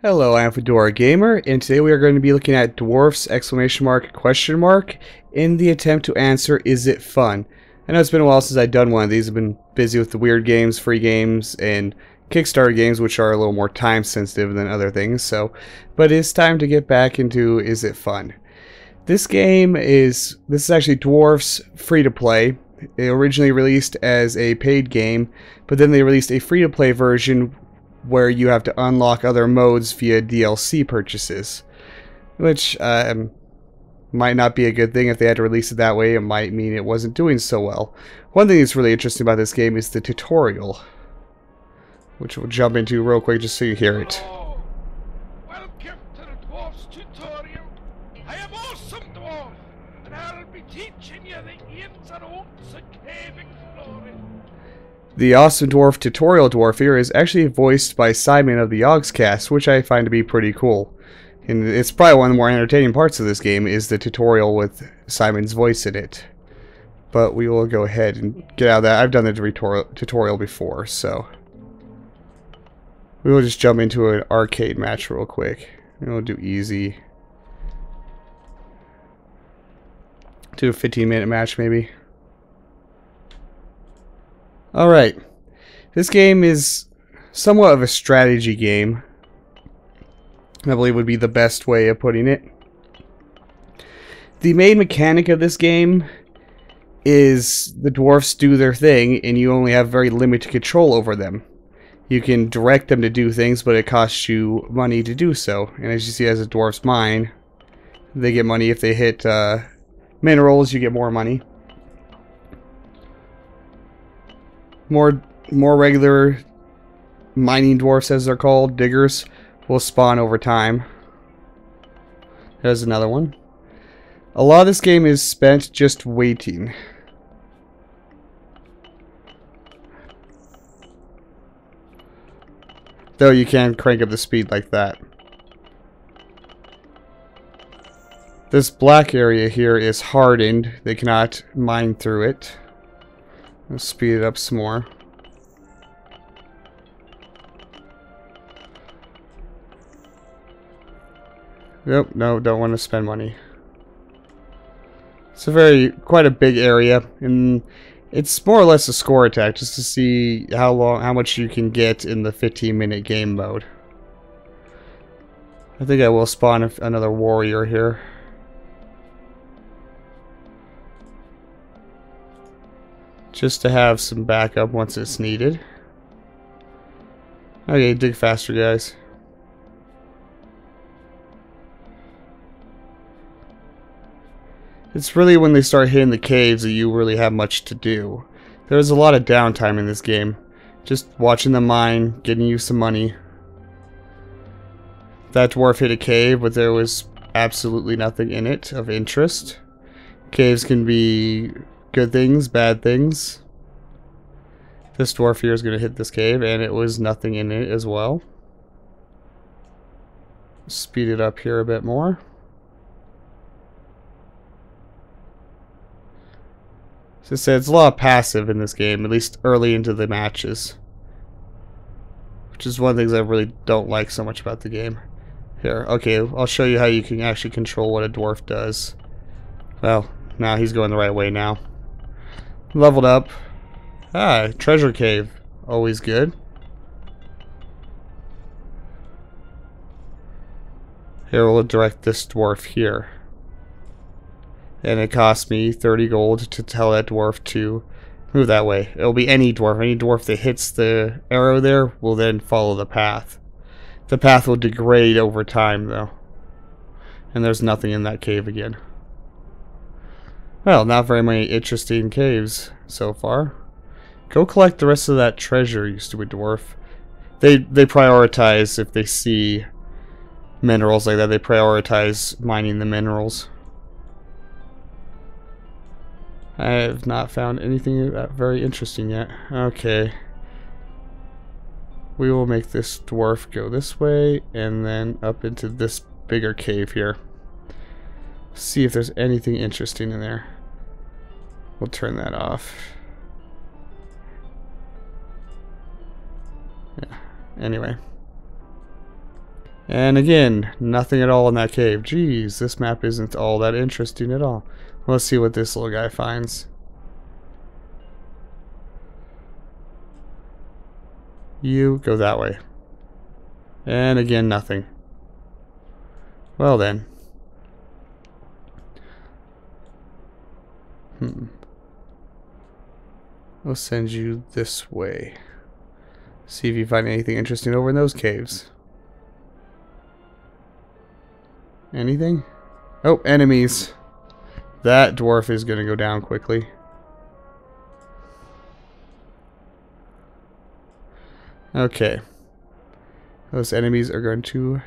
Hello, I'm FedoraG4mer, and today we are going to be looking at Dwarfs ! In the attempt to answer, is it fun? I know it's been a while since I've done one of these. I've been busy with the weird games, free games, and Kickstarter games, which are a little more time sensitive than other things, but it's time to get back into is it fun? This is actually Dwarfs free to play. It originally released as a paid game, but then they released a free to play version where you have to unlock other modes via DLC purchases, which might not be a good thing. If they had to release it that way, it might mean it wasn't doing so well. One thing that's really interesting about this game is the tutorial, which we'll jump into real quick just so you hear it. Hello. Welcome to the Dwarfs tutorial. I am Awesome Dwarf, and I'll be teaching you the ins and outs of cave exploring. The Awesome Dwarf tutorial dwarf here is actually voiced by Simon of the Yogscast, which I find to be pretty cool. And it's probably one of the more entertaining parts of this game is the tutorial with Simon's voice in it. But we will go ahead and get out of that. I've done the tutorial before, so we will just jump into an arcade match real quick. And we'll do easy. Do a 15-minute match maybe. Alright, this game is somewhat of a strategy game, I believe would be the best way of putting it. The main mechanic of this game is the dwarfs do their thing and you only have very limited control over them. You can direct them to do things, but it costs you money to do so. And as you see, as a dwarf's mine, they get money. If they hit minerals, you get more money. More regular mining dwarfs, as they're called, diggers, will spawn over time. There's another one. A lot of this game is spent just waiting. Though you can crank up the speed like that. This black area here is hardened. They cannot mine through it. Let's speed it up some more. Nope, no, don't want to spend money. It's quite a big area, and it's more or less a score attack, just to see how much you can get in the 15-minute game mode. I think I will spawn another warrior here. Just to have some backup once it's needed. Okay, dig faster, guys. It's really when they start hitting the caves that you really have much to do. There's a lot of downtime in this game. Just watching them mine, getting you some money. That dwarf hit a cave, but there was absolutely nothing in it of interest. Caves can be good things, bad things. This dwarf here is going to hit this cave, and it was nothing in it as well. Speed it up here a bit more. As I said, it's a lot of passive in this game, at least early into the matches. Which is one of the things I really don't like so much about the game. Here, okay, I'll show you how you can actually control what a dwarf does. Well, now he's going the right way now. Leveled up. Ah, treasure cave. Always good. Here, we'll direct this dwarf here. And it cost me 30 gold to tell that dwarf to move that way. It'll be any dwarf. Any dwarf that hits the arrow there will then follow the path. The path will degrade over time, though. And there's nothing in that cave again. Well, not very many interesting caves so far. Go collect the rest of that treasure, you stupid dwarf. They prioritize if they see minerals like that. They prioritize mining the minerals. I have not found anything very interesting yet. Okay. We will make this dwarf go this way and then up into this bigger cave here. See if there's anything interesting in there. We'll turn that off. Yeah. Anyway. And again, nothing at all in that cave. Jeez, this map isn't all that interesting at all. Let's see what this little guy finds. You go that way. And again, nothing. Well then. We'll send you this way. See if you find anything interesting over in those caves. Anything? Oh, enemies. That dwarf is going to go down quickly. Okay. Those enemies are going to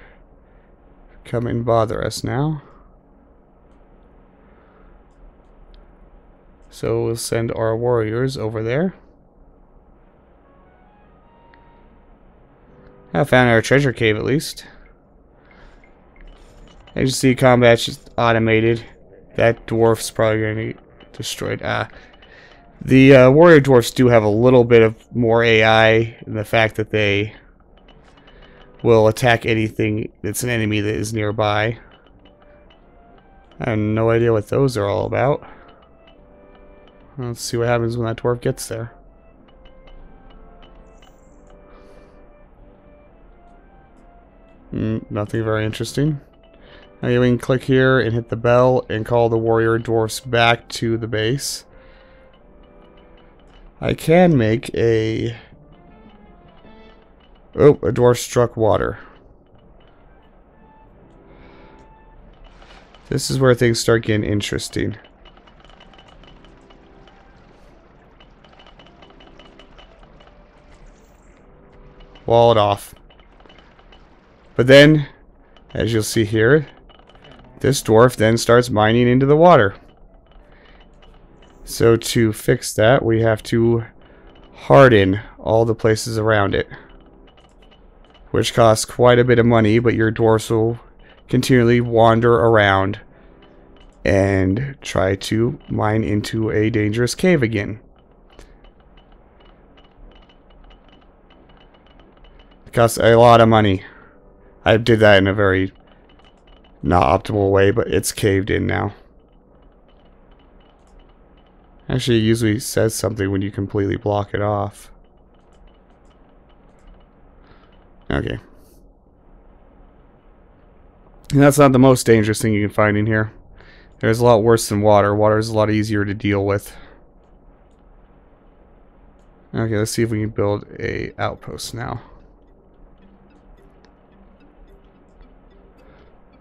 come and bother us now. So we'll send our warriors over there. I found our treasure cave at least. As you see, combat's just automated. That dwarf's probably going to get destroyed. The warrior dwarfs do have a little bit of more AI in the fact that they will attack anything that's an enemy that is nearby. I have no idea what those are all about. Let's see what happens when that dwarf gets there. Nothing very interesting. Okay, we can click here and hit the bell and call the warrior dwarfs back to the base. I can make a... Oh, a dwarf struck water. This is where things start getting interesting. Wall it off. But then, as you'll see here, this dwarf then starts mining into the water. So to fix that, we have to harden all the places around it, which costs quite a bit of money, but your dwarfs will continually wander around and try to mine into a dangerous cave again. It costs a lot of money. I did that in a very not optimal way, but it's caved in now. Actually, it usually says something when you completely block it off. Okay. And that's not the most dangerous thing you can find in here. There's a lot worse than water. Water is a lot easier to deal with. Okay, let's see if we can build a outpost now.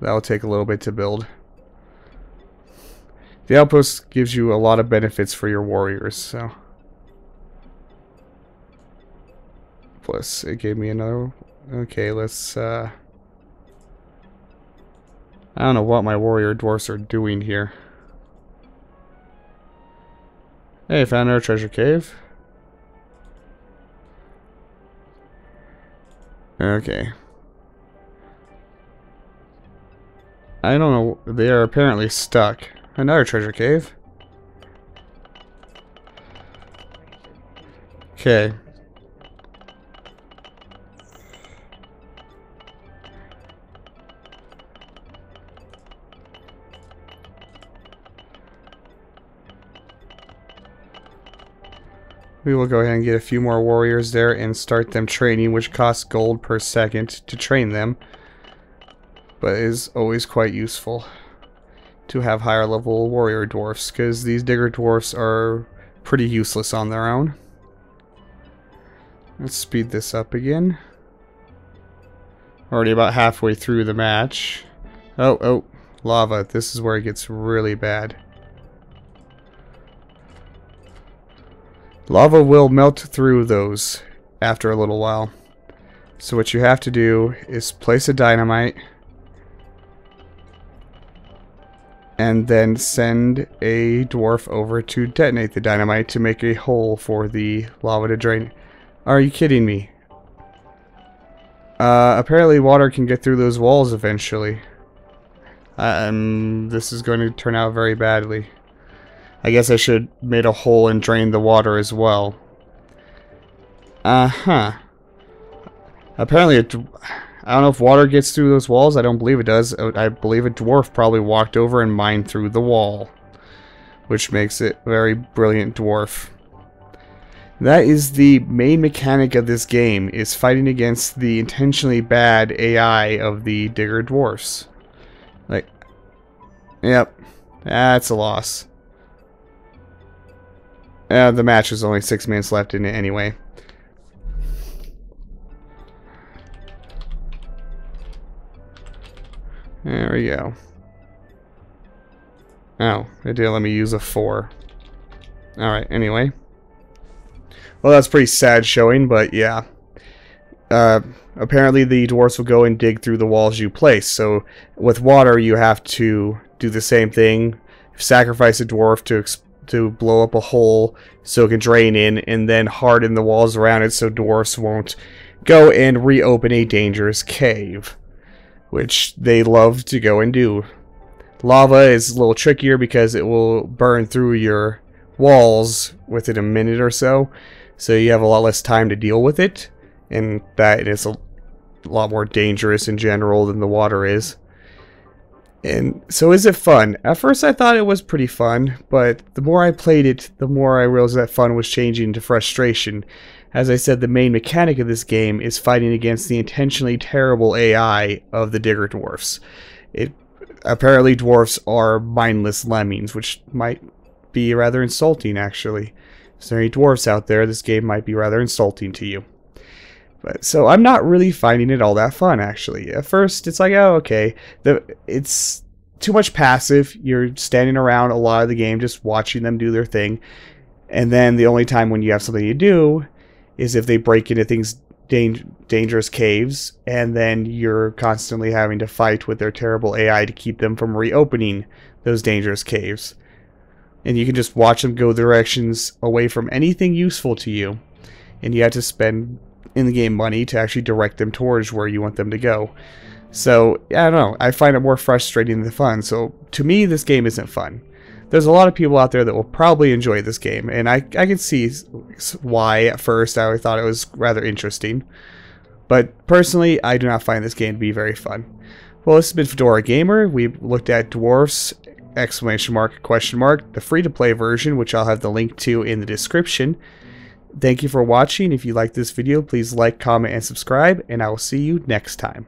That'll take a little bit to build. The outpost gives you a lot of benefits for your warriors, so. Plus, it gave me another. Okay, let's, I don't know what my warrior dwarfs are doing here. Hey, found our treasure cave. Okay. I don't know, they are apparently stuck. Another treasure cave. Okay. We will go ahead and get a few more warriors there and start them training, which costs gold per second to train them, but is always quite useful to have higher level warrior dwarfs, because these digger dwarfs are pretty useless on their own. Let's speed this up again. Already about halfway through the match. Oh, lava. This is where it gets really bad. Lava will melt through those after a little while. So what you have to do is place a dynamite and then send a dwarf over to detonate the dynamite to make a hole for the lava to drain. Are you kidding me? Apparently water can get through those walls eventually. This is going to turn out very badly. I guess I should have made a hole and drained the water as well. Apparently I don't know if water gets through those walls. I don't believe it does. I believe a dwarf probably walked over and mined through the wall, which makes it a very brilliant dwarf. That is the main mechanic of this game, is fighting against the intentionally bad AI of the digger dwarfs. Like, yep, that's a loss. The match is only 6 minutes left in it anyway. There we go. Oh, it didn't let me use a 4. Alright, anyway. Well, that's pretty sad showing, but yeah. Apparently the dwarves will go and dig through the walls you place. So with water, you have to do the same thing. Sacrifice a dwarf to blow up a hole so it can drain in, and then harden the walls around it so dwarfs won't go and reopen a dangerous cave, which they love to go and do. Lava is a little trickier because it will burn through your walls within a minute or so, so you have a lot less time to deal with it, and that is a lot more dangerous in general than the water is. And so is it fun? At first I thought it was pretty fun, but the more I played it, the more I realized that fun was changing to frustration. As I said, the main mechanic of this game is fighting against the intentionally terrible AI of the digger dwarfs. Apparently dwarfs are mindless lemmings, which might be rather insulting, actually. If there are any dwarfs out there, this game might be rather insulting to you. But so I'm not really finding it all that fun, actually. At first, it's like, oh, okay. It's too much passive. You're standing around a lot of the game just watching them do their thing. And then the only time when you have something to do is if they break into things, dangerous caves, and then you're constantly having to fight with their terrible AI to keep them from reopening those dangerous caves. And you can just watch them go directions away from anything useful to you. And you have to spend in-game money to actually direct them towards where you want them to go. So, I don't know. I find it more frustrating than fun. So, to me, this game isn't fun. There's a lot of people out there that will probably enjoy this game, and I can see why at first I thought it was rather interesting. But personally, I do not find this game to be very fun. Well, this has been FedoraG4mer. We looked at Dwarfs, ! The free-to-play version, which I'll have the link to in the description. Thank you for watching. If you like this video, please like, comment, and subscribe, and I will see you next time.